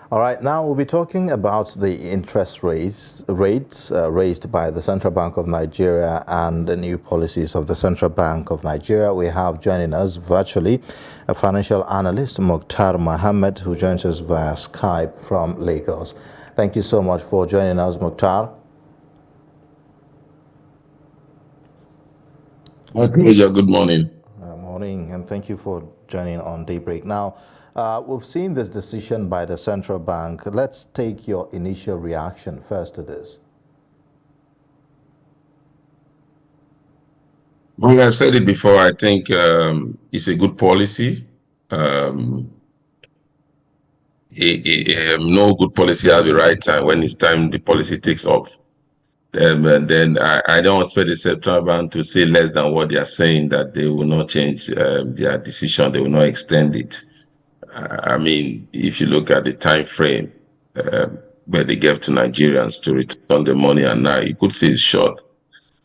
All right, now we'll be talking about the interest rates raised by the Central Bank of Nigeria and the new policies of the Central Bank of Nigeria. We have joining us virtually a financial analyst, Mukhtar Mohammed, who joins us via Skype from Lagos. Thank you so much for joining us, Mukhtar. Good morning. Morning, and thank you for joining on Daybreak. Now, we've seen this decision by the central bank. Let's take your initial reaction first to this. Well, I've said it before. I think it's a good policy. No good policy at the right time. When it's time, the policy takes off. And then I don't expect the central bank to say less than what they are saying, that they will not change their decision. They will not extend it. I mean, if you look at the time frame where they gave to Nigerians to return the money, and now you could say it's short.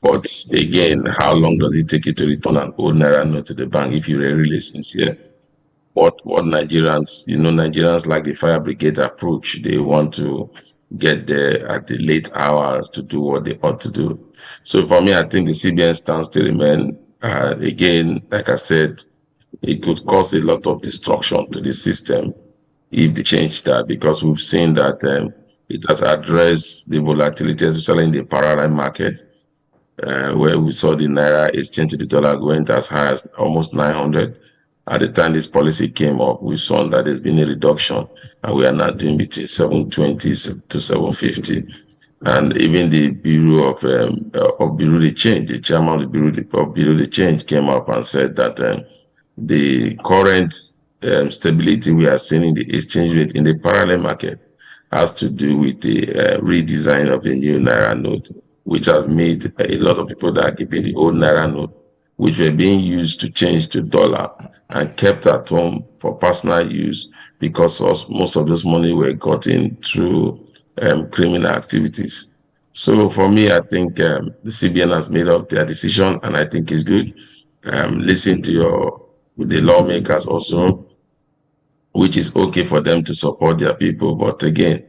But again, how long does it take you to return an old Naira note to the bank if you're really sincere? What Nigerians, Nigerians like the fire brigade approach. They want to get there at the late hours to do what they ought to do. So for me, I think the CBN stance to remain. Again, like I said, it could cause a lot of destruction to the system if they change that, because we've seen that it has addressed the volatility, especially in the parallel market, where we saw the Naira exchange to the dollar going as high as almost 900. At the time this policy came up, we saw that there's been a reduction, and we are now doing between 720 to 750. And even the Bureau of Bureau de Change, the chairman of the Bureau de Change came up and said that the current stability we are seeing in the exchange rate in the parallel market has to do with the redesign of the new Naira note, which has made a lot of people that are keeping the old Naira note, which were being used to change to dollar and kept at home for personal use, because most of this money were gotten through criminal activities. So for me, I think the CBN has made up their decision, and I think it's good. Listen to the lawmakers also, which is okay for them to support their people. But again,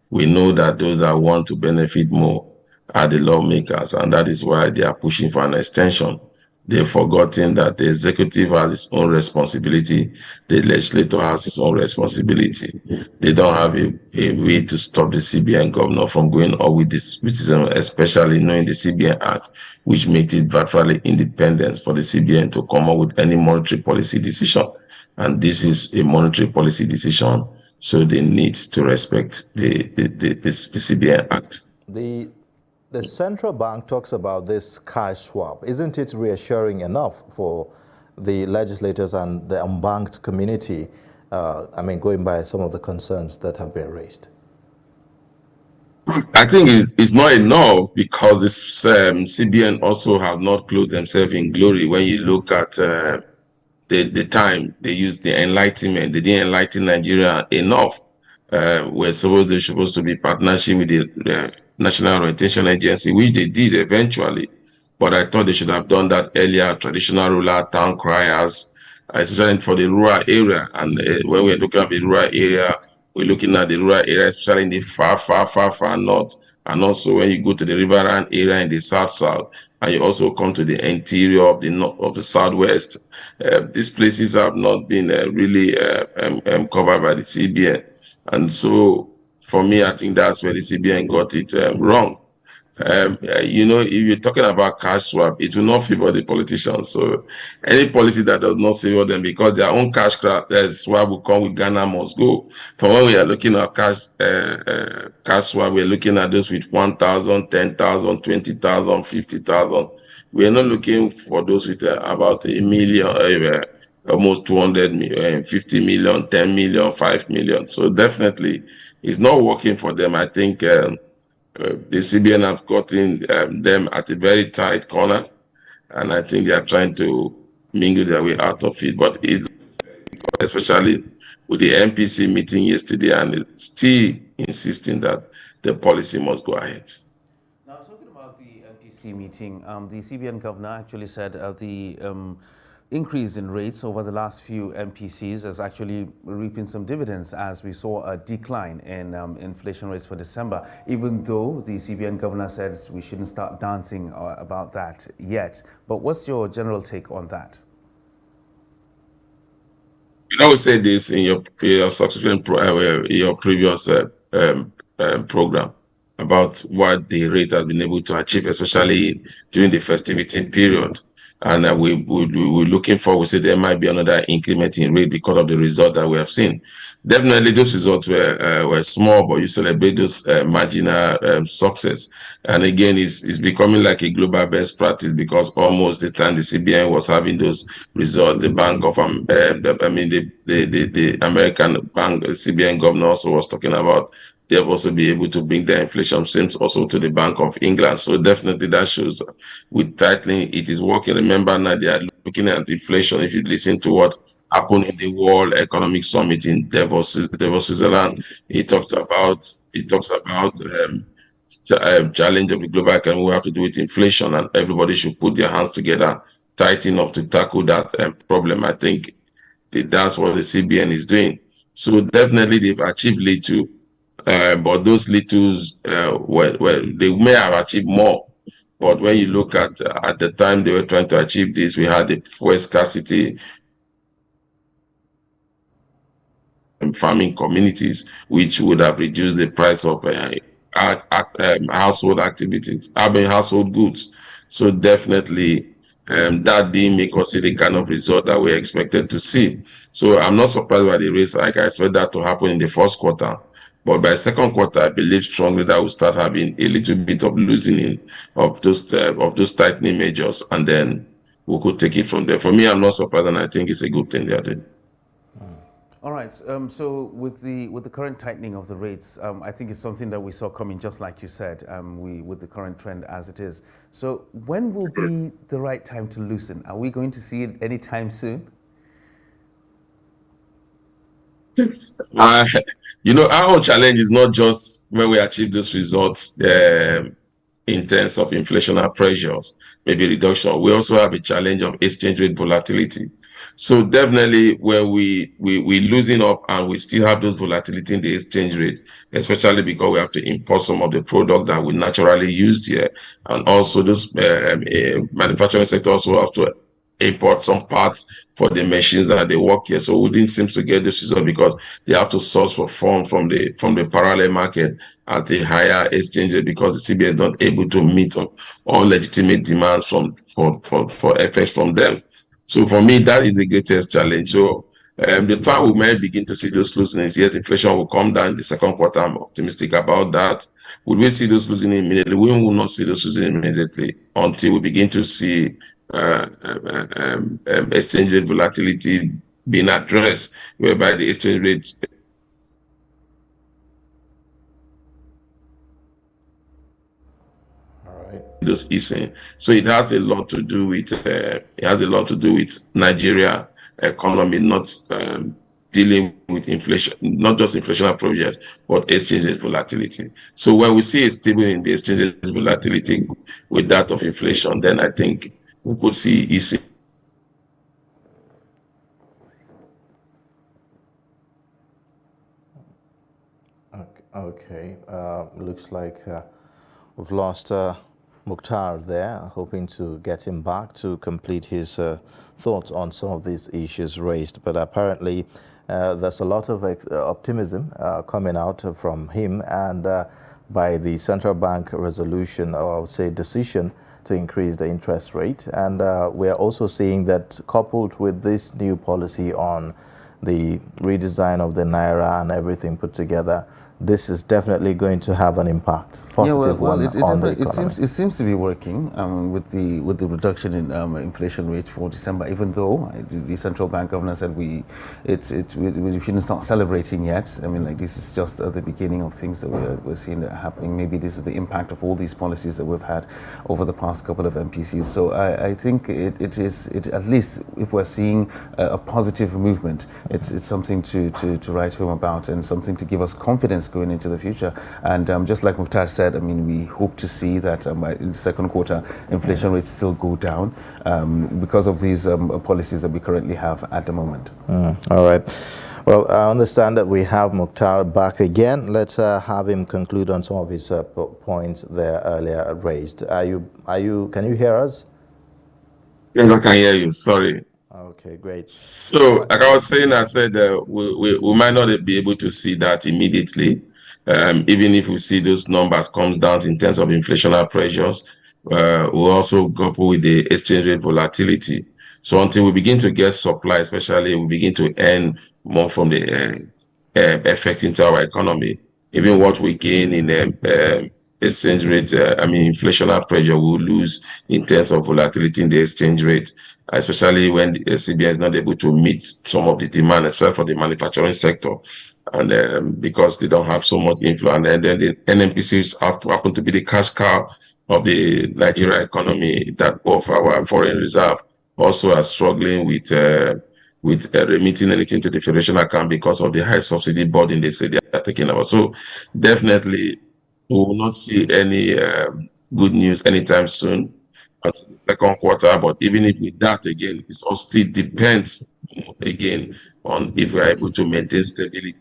we know that those that want to benefit more are the lawmakers, and that is why they are pushing for an extension. They've forgotten that the executive has its own responsibility, the legislator has its own responsibility. They don't have a way to stop the CBN governor from going on with this criticism, especially knowing the CBN Act, which makes it virtually independent for the CBN to come up with any monetary policy decision. And this is a monetary policy decision, so they need to respect the CBN Act. The central bank talks about this cash swap. Isn't it reassuring enough for the legislators and the unbanked community? Going by some of the concerns that have been raised. I think it's not enough, because this CBN also have not clothed themselves in glory. When you look at the time they used the Enlightenment, they didn't enlighten Nigeria enough. They're supposed to be partnership with the National Orientation Agency, which they did eventually. But I thought they should have done that earlier. Traditional ruler, town criers, especially for the rural area. And when we're looking at the rural area, we're looking at the rural area, especially in the far north. And also when you go to the riverine area in the south, and you also come to the interior of the north, of the southwest, these places have not been really covered by the CBN. And so for me, I think that's where the CBN got it wrong. If you're talking about cash swap, it will not favor the politicians. So any policy that does not favor them, because their own cash swap will come with Ghana must go. For when we are looking at cash swap, we're looking at those with 1,000, 10,000, 20,000, 50,000. We are not looking for those with about a million, almost 250 million, 10 million, 5 million. So definitely it's not working for them. I think the CBN have gotten them at a very tight corner, and I think they are trying to mingle their way out of it. But especially with the MPC meeting yesterday, and still insisting that the policy must go ahead. Now, talking about the MPC meeting, the CBN governor actually said increase in rates over the last few MPCs is actually reaping some dividends, as we saw a decline in inflation rates for December, even though the CBN governor says we shouldn't start dancing about that yet. But what's your general take on that? You always say this in your subsequent your previous program about what the rate has been able to achieve, especially during the festivity period. And we're looking forward. We say there might be another increment in rate because of the result that we have seen. Definitely, those results were small, but you celebrate those marginal success. And again, it's becoming like a global best practice, because almost the time the CBN was having those results, the Bank of the American Bank CBN governor also was talking about they've also be able to bring their inflation same also to the Bank of England. So definitely that shows with tightening, it is working. Remember now they are looking at inflation. If you listen to what happened in the World Economic Summit in Davos, Switzerland, it talks about challenge of the global economy. We have to do with inflation, and everybody should put their hands together, tighten up to tackle that problem. I think that's what the CBN is doing. So definitely they've achieved little. But those littles, they may have achieved more. But when you look at the time they were trying to achieve this, we had the fuel scarcity in farming communities, which would have reduced the price of household activities, household goods. So definitely that didn't make us see the kind of result that we expected to see. So I'm not surprised by the rates. Like, I expect that to happen in the first quarter. But by second quarter, I believe strongly that we'll start having a little bit of loosening of those tightening measures, and then we could take it from there. For me, I'm not surprised, and I think it's a good thing they are doing. All right. So with the current tightening of the rates, I think it's something that we saw coming, just like you said. With the current trend as it is. So when will be the right time to loosen? Are we going to see it anytime soon? Our own challenge is not just when we achieve those results in terms of inflationary pressures, maybe reduction. We also have a challenge of exchange rate volatility. So definitely when we losing up and we still have those volatility in the exchange rate, especially because we have to import some of the product that we naturally use here. And also those manufacturing sector also have to import some parts for the machines that they work here. So we didn't seem to get this result because they have to source for funds from the parallel market at a higher exchange rate, because the CBN is not able to meet all legitimate demands for FX from them. So for me, that is the greatest challenge. So the time we might begin to see those loosenings, yes, inflation will come down in the second quarter. I'm optimistic about that. Would we see those loosening immediately? We will not see those loosening immediately until we begin to see exchange rate volatility being addressed, whereby the exchange rate those easing. So it has a lot to do with Nigeria economy not dealing with inflation, not just inflationary pressures, but exchange rate volatility. So when we see a stable in the exchange rate volatility with that of inflation, then I think we could see easing. Okay. Looks like we've lost Mukhtar there, hoping to get him back to complete his thoughts on some of these issues raised. But apparently there's a lot of optimism coming out from him, and by the central bank resolution, or I would say decision, to increase the interest rate. And we're also seeing that, coupled with this new policy on the redesign of the NAIRA and everything put together, this is definitely going to have an impact, positive on the economy. It seems to be working with the reduction in inflation rate for December. Even though the central bank governor said we shouldn't start celebrating yet. I mean, like, this is just at the beginning of things that we're seeing that are happening. Maybe this is the impact of all these policies that we've had over the past couple of MPCs. So I think it is at least, if we're seeing a positive movement, it's something to write home about, and something to give us confidence business going into the future. And just like Mukhtar said, I mean, we hope to see that in the second quarter, inflation rates still go down because of these policies that we currently have at the moment. All right. Well, I understand that we have Mukhtar back again. Let's have him conclude on some of his points there earlier raised. Can you hear us? Yes, I can hear you. Sorry. Okay, great. So, like I was saying, I said we might not be able to see that immediately, even if we see those numbers comes down in terms of inflationary pressures. We'll also couple with the exchange rate volatility. So until we begin to get supply, especially we begin to earn more from the effect into our economy, even what we gain in exchange rate, inflationary pressure will lose in terms of volatility in the exchange rate, especially when the CBN is not able to meet some of the demand, especially for the manufacturing sector. And because they don't have so much influence, and then the NNPCs happen to be the cash cow of the Nigeria economy, that both our foreign reserve also are struggling with remitting anything to the federation account because of the high subsidy burden they say they are taking about. So definitely we will not see any good news anytime soon until the second quarter. But even if with that, again, it all still depends again on if we are able to maintain stability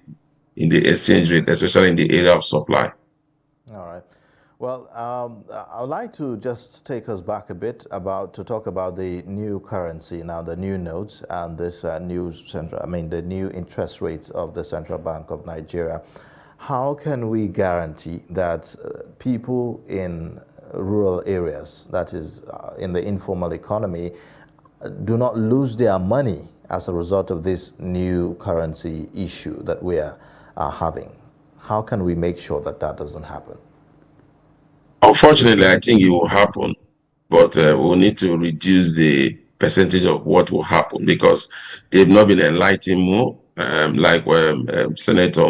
in the exchange rate, especially in the area of supply. All right. Well, I would like to just take us back a bit to talk about the new currency now, the new notes, and this the new interest rates of the Central Bank of Nigeria. How can we guarantee that people in rural areas, that is in the informal economy, do not lose their money as a result of this new currency issue that we are having? How can we make sure that that doesn't happen? Unfortunately, I think it will happen, but we'll need to reduce the percentage of what will happen because they've not been enlightened more. Senator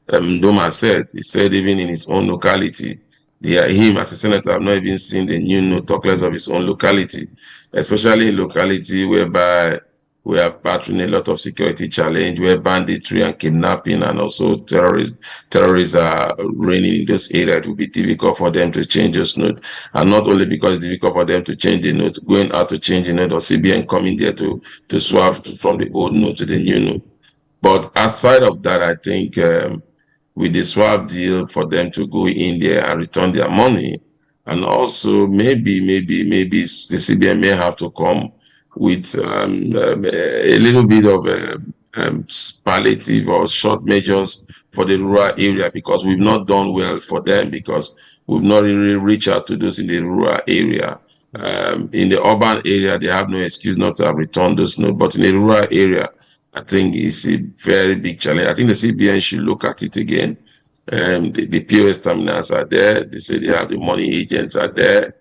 Doma said, he said even in his own locality, him as a senator have not even seen the new note, talk less of his own locality, especially in locality whereby we are battling a lot of security challenge, where banditry and kidnapping and also terrorists are reigning in those areas. It will be difficult for them to change those notes. And not only because it's difficult for them to change the note, going out to change the note, or CBN coming there to swap from the old note to the new note. But aside of that, I think with the swap deal for them to go in there and return their money, and also maybe the CBN may have to come with a little bit of palliative or short measures for the rural area, because we've not done well for them, because we've not really reached out to those in the rural area. In the urban area, they have no excuse not to have returned those notes, but in the rural area, I think it's a very big challenge. I think the CBN should look at it again. The POS terminals are there. They say they have the money agents are there.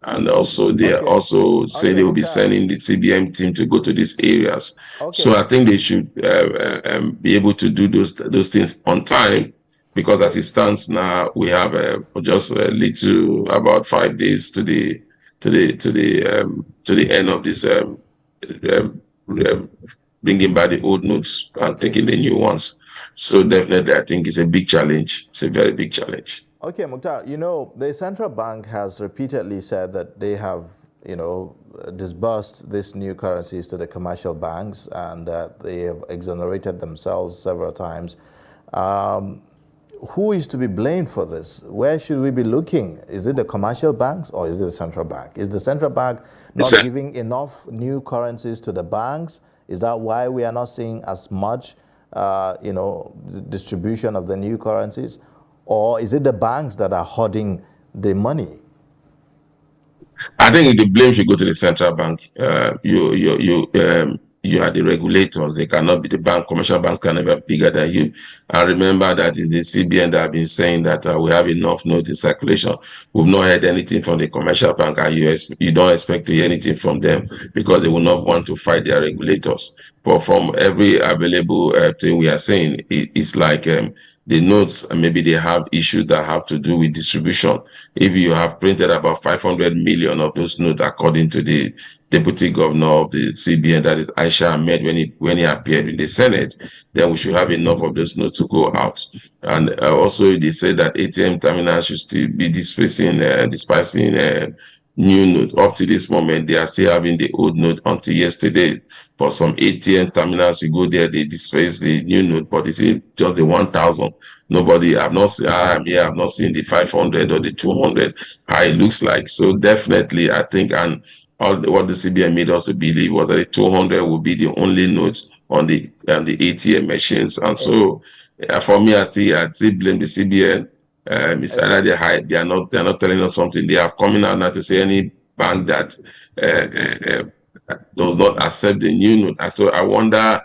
And also, they also say they will be sending the CBN team to go to these areas. So I think they should be able to do those things on time, because as it stands now, we have just a little about 5 days to the end of this bringing back the old notes and taking the new ones. So definitely, I think it's a big challenge. It's a very big challenge. Okay, Mukhtar, the central bank has repeatedly said that they have, disbursed these new currencies to the commercial banks, and that they have exonerated themselves several times. Who is to be blamed for this? Where should we be looking? Is it the commercial banks or is it the central bank? Is the central bank not giving enough new currencies to the banks? Is that why we are not seeing as much, distribution of the new currencies? Or is it the banks that are hoarding the money? I think the blame should go to the central bank. You are the regulators. They cannot be the bank. Commercial banks can never be bigger than you. And remember that it's the CBN that have been saying that we have enough notes in circulation. We've not heard anything from the commercial bank, and you don't expect to hear anything from them, because they will not want to fight their regulators. But from every available thing we are saying, it's like the notes, and maybe they have issues that have to do with distribution. If you have printed about 500 million of those notes, according to the deputy governor of the CBN, that is Aisha Ahmed, when he appeared in the Senate, then we should have enough of those notes to go out. And also, they said that ATM terminals should still be dispensing new note. Up to this moment, they are still having the old note until yesterday. For some ATM terminals, you go there, they dispense the new note, but it's just the 1,000. Nobody, I've not seen, I've not seen the 500 or the 200, how it looks like. So definitely, I think, and what the CBN made us to believe was that the 200 will be the only notes on the ATM machines. And so, for me, I still blame the CBN. It's either they hide, they are not telling us something. They have coming out now to say any bank that does not accept the new note. And so I wonder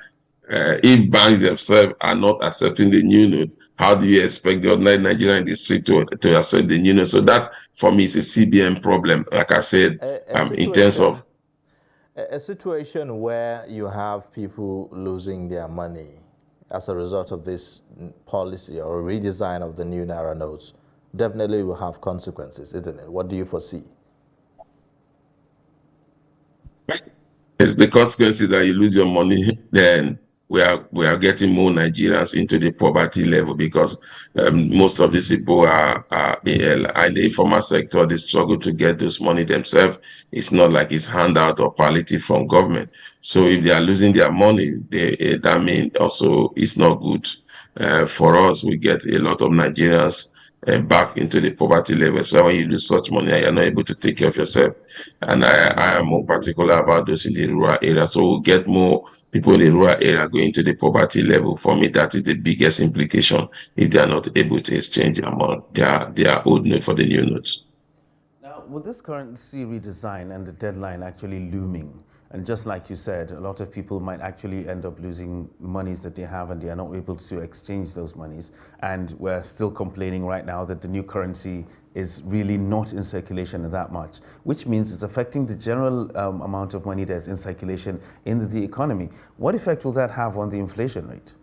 if banks themselves are not accepting the new note, how do you expect the ordinary Nigerian in the street to accept the new note? So that, for me, is a CBN problem. Like I said, in terms of a situation where you have people losing their money as a result of this policy or redesign of the new NAIRA notes definitely will have consequences, isn't it? What do you foresee? It's the consequences that you lose your money, then we are getting more Nigerians into the poverty level, because most of these people are in the informal sector. They struggle to get those money themselves. It's not like it's handout or palliative from government. So if they are losing their money, that means also it's not good for us. We get a lot of Nigerians back into the poverty level, especially when you lose such money and you're not able to take care of yourself. And I am more particular about those in the rural area. So we'll get more people in the rural area going to the poverty level. For me, that is the biggest implication if they are not able to exchange their old note for the new notes. Now, with this currency redesign and the deadline actually looming, and just like you said, a lot of people might actually end up losing monies that they have and they are not able to exchange those monies. And we're still complaining right now that the new currency is really not in circulation that much, which means it's affecting the general amount of money that's in circulation in the economy. What effect will that have on the inflation rate?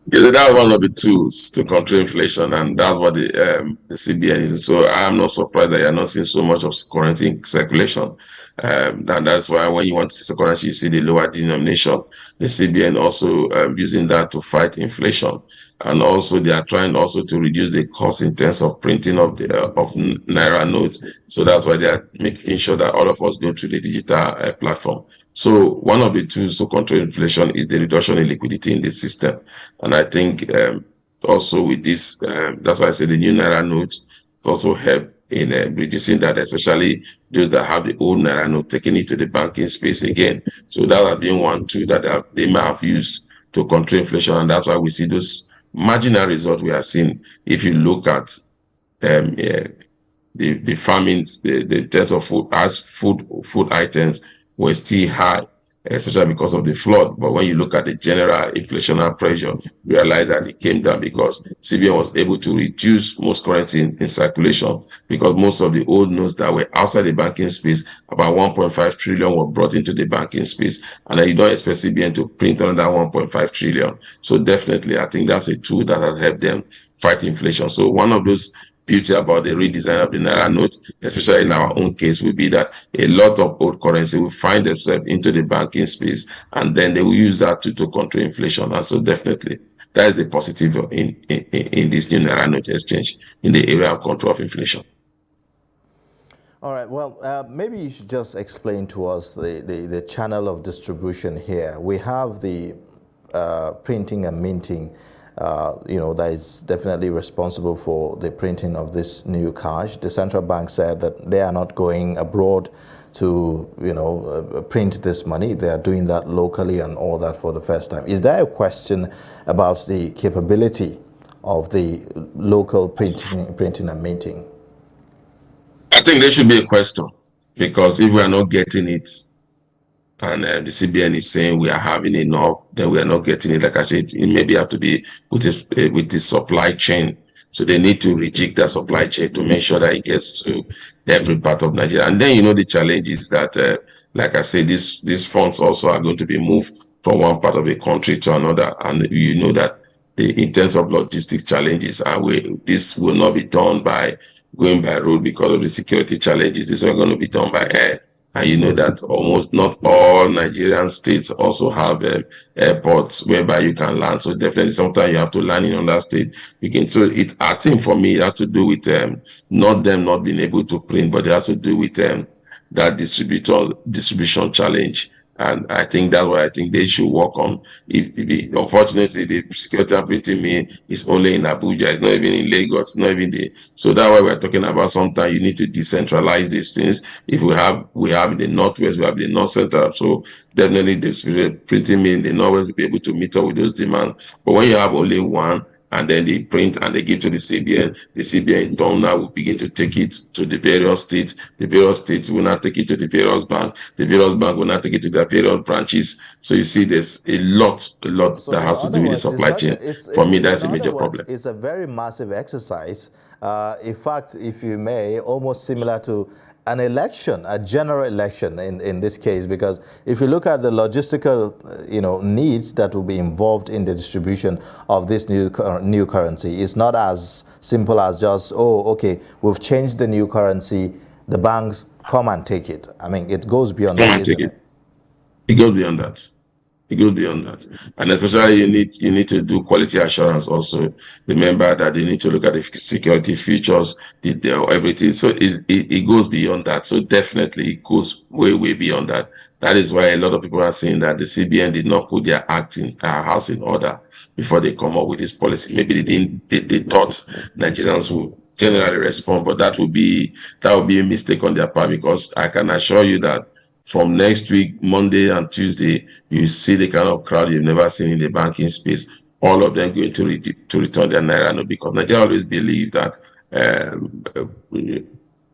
Yeah, that's one of the tools to control inflation, and that's what the CBN is. So I'm not surprised that you're not seeing so much of currency in circulation. And that's why when you want to see currency, you see the lower denomination. The CBN also using that to fight inflation, and also they are trying also to reduce the cost in terms of printing of the of NAIRA notes. So that's why they are making sure that all of us go through the digital platform. So one of the tools to control inflation is the reduction in liquidity in the system. And I think also with this, that's why I say the new NAIRA note also help in reducing that, especially those that have the old NAIRA note, taking it to the banking space again. So that has been one tool that they may have used to control inflation. And that's why we see those marginal results we are seeing. If you look at the farmings, the terms of food, as food items were still high, especially because of the flood. But when you look at the general inflationary pressure, you realize that it came down because CBN was able to reduce most currency in circulation, because most of the old notes that were outside the banking space, about 1.5 trillion were brought into the banking space. And then you don't expect CBN to print another 1.5 trillion. So definitely, I think that's a tool that has helped them fight inflation. So one of those beauty about the redesign of the NAIRA note, especially in our own case, will be that a lot of old currency will find themselves into the banking space, and then they will use that to control inflation. And so definitely, that is the positive in this new NAIRA note exchange in the area of control of inflation. All right, well, maybe you should just explain to us the channel of distribution here. We have the printing and minting, that is definitely responsible for the printing of this new cash. The central bank said that they are not going abroad to, print this money. They are doing that locally and all that for the first time. Is there a question about the capability of the local printing and minting? I think there should be a question, because if we are not getting it, and the CBN is saying we are having enough, then we are not getting it. Like I said, it maybe have to be with the supply chain. So they need to rejig that supply chain to make sure that it gets to every part of Nigeria. And then, the challenge is that, like I said, these funds also are going to be moved from one part of the country to another. And you know that in terms of logistics challenges, and this will not be done by going by road because of the security challenges. This is going to be done by air. And you know that almost not all Nigerian states also have airports whereby you can land. So definitely sometimes you have to land in another state. I think for me, it has to do with not them not being able to print, but it has to do with that distribution challenge. And I think that's what I think they should work on. Unfortunately, the security and printing mill is only in Abuja. It's not even in Lagos. It's not even so that's why we're talking about sometimes you need to decentralize these things. If we have in the Northwest, we have the North Center. So definitely the printing mill in the Northwest will be able to meet up with those demands. But when you have only one, and then they print and they give to the CBN. The CBN in turn now will begin to take it to the various states. The various states will now take it to the various banks. The various bank will now take it to their various branches. So you see, there's a lot So that has to do with the supply chain. For me, that's a major problem. It's a very massive exercise. In fact, if you may, almost similar to an election, a general election in this case, because if you look at the logistical, needs that will be involved in the distribution of this new currency, it's not as simple as just, okay, we've changed the new currency, the banks come and take it. I mean, it goes beyond that, isn't it? It goes beyond that. It goes beyond that. And especially you need to do quality assurance also. Remember that they need to look at the security features, everything. So it goes beyond that. So definitely it goes way, way beyond that. That is why a lot of people are saying that the CBN did not put their house in order before they come up with this policy. Maybe they thought Nigerians would generally respond, but that would be a mistake on their part, because I can assure you that from next week, Monday and Tuesday, you see the kind of crowd you've never seen in the banking space. All of them going to return their Naira note, because Nigeria always believe that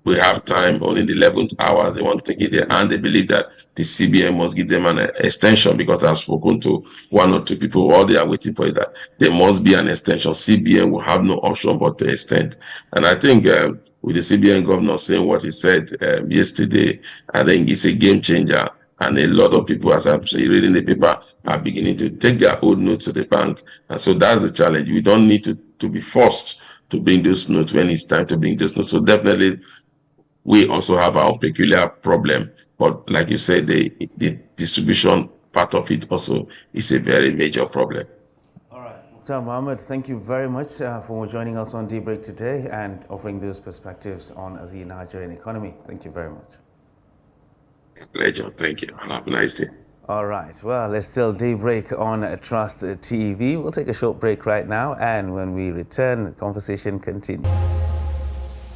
we have time only the 11th hours. They want to take it there, and they believe that the CBN must give them an extension, because I've spoken to one or two people. All they are waiting for is that there must be an extension. CBN will have no option but to extend. And I think with the CBN governor saying what he said yesterday, I think it's a game changer. And a lot of people, as I'm reading the paper, are beginning to take their old notes to the bank. And so that's the challenge. We don't need to be forced to bring those notes when it's time to bring those notes. So definitely, we also have our peculiar problem. But like you said, the distribution part of it also is a very major problem. All right. Dr. Mohammed, thank you very much for joining us on Daybreak today and offering those perspectives on the Nigerian economy. Thank you very much. A pleasure. Thank you. And have a nice day. All right. Well, it's still Daybreak on Trust TV. We'll take a short break right now, and when we return, the conversation continues.